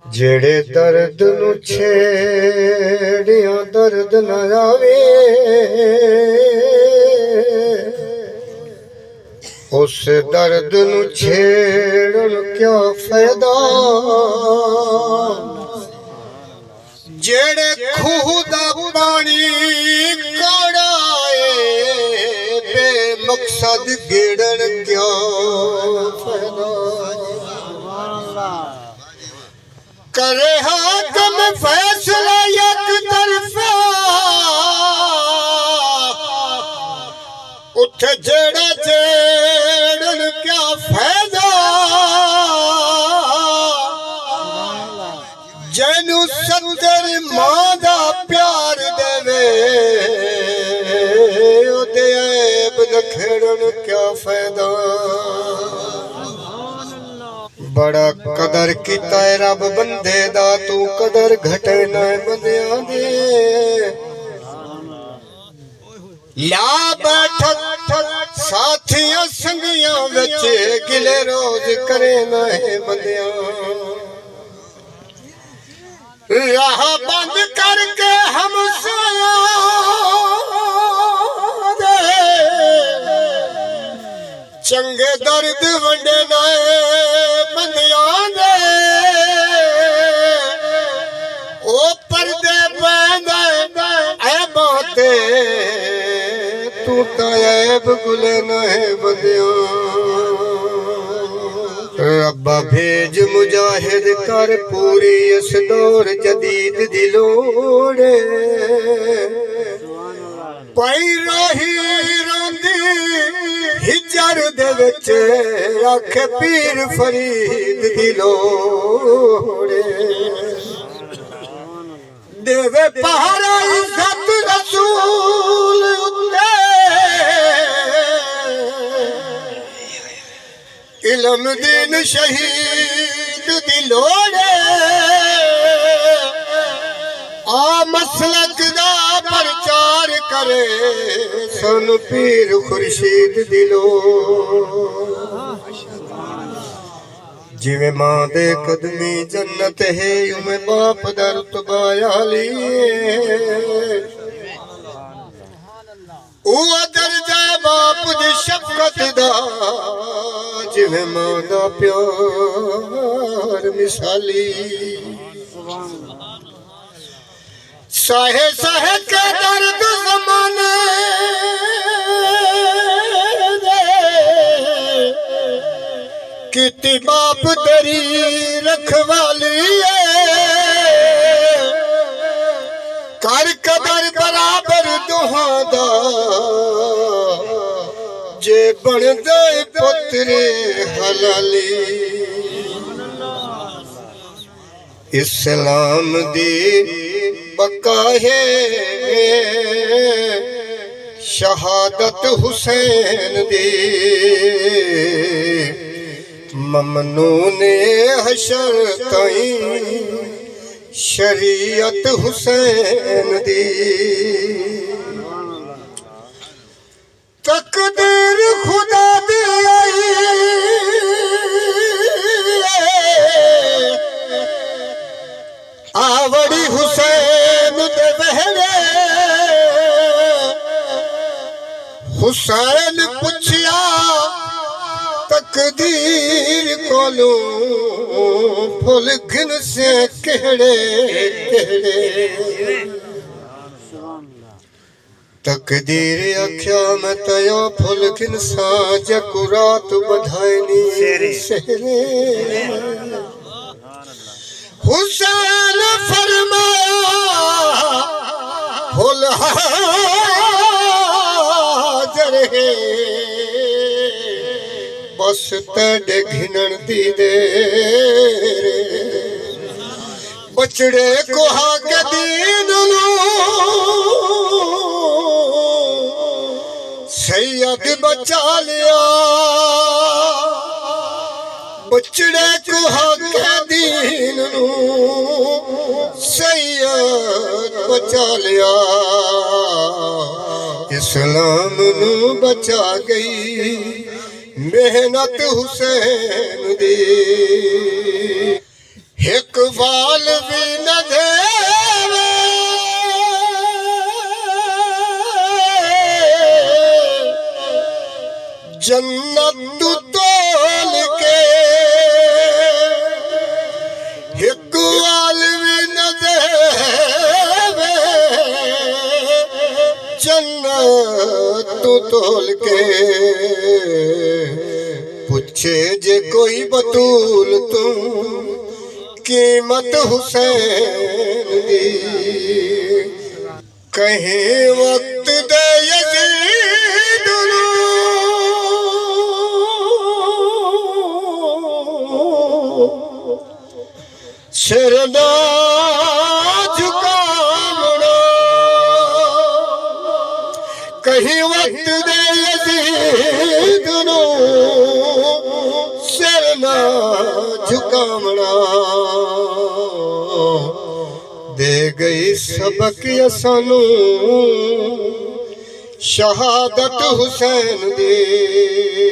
जेड़े दर्द नु छेड़िया दर्द न आवे, उस दर्द नु छेड़न क्या फायदा। जेड़े खूह दा पानी कड़ाए बेमकसद गेड़न क्या फायदा। करे हाकम फैसला एक तरफा, उठ जेड़ा जेड़न क्या फायदा। जैनू सत्तर मां दा प्यार देवे, ओदे ऐब नखेड़न क्या फायदा। बड़ा कदर कीता है रब बंदे दा, तू कदर घटे ना बंदियां दे। ला बैठक साथियां संगियां विच, गिले रोज करे ना है बंदियां। राह बंद करके हम चंगे दर्द वंडे नाए बंदियां दे। ओ पर्दे पैंदे ऐबां ते, तू तां ऐब गुले नाए बंदियां। रब्बा भेज मुजाहिद कर पूरी इस दौर जदीद दी लोड़। पाई राही रोंदी हिजर दे विच, आखे पीर फरीद दी लोड़। देवे पहाड़ा इज्जत रसूल उत्ते, इल्म दीन शहीद दी लोड़। आ मसलक दा प्रचार करे, सन पीर खुर्शीद दी लोड़। जिवें मां दे कदमी जन्नत है, उमें बाप दा रुतबा आली। ओ दर्जा बाप दी शफकत दा, जिवें मां दा प्यार मिसाली। साहे साहे के दर्द ज़माने दे, किती बाप तेरी रखवाली है। कर कदर बराबर दुहां दा, जे बन दे पुत्रे हलाली। इस्लाम दी बका है शहादत हुसैन दी, ममनून हशर ताईं शरीयत हुसैन दी। तकदीर खुदा दी आई, आवड़ी हुसैन दे बहरे। हुसैन पुछया तकदीर कोलू, फुल घिन से केड़े केड़े। तकदीर आख्या मैं तया फुल घिन सा, जकु रात बधाईनी सेहरे। हुसैन फरमाया फुल हाज़र है, बस तेरे घिनन दी देर। बचड़े को हक दीन नो सैयद बचा लिया। बचड़े को हक दीन नो सैयद बचा लिया। इस्लाम नू बचा गई मेहनत हुसैन दी। हिक वाल भी न देवे जन्नत तोल के, हिक वाल भी न देवे जन्नत तोल के। पूछे जे कोई बतूल तू कीमत हुसैन दी, कहीं वक्त दे यजीद सिर ना झुकावना, कहीं वक्त दे यजीद सिर ना झुकावना। दे गई सबक असानू शहादत हुसैन दी।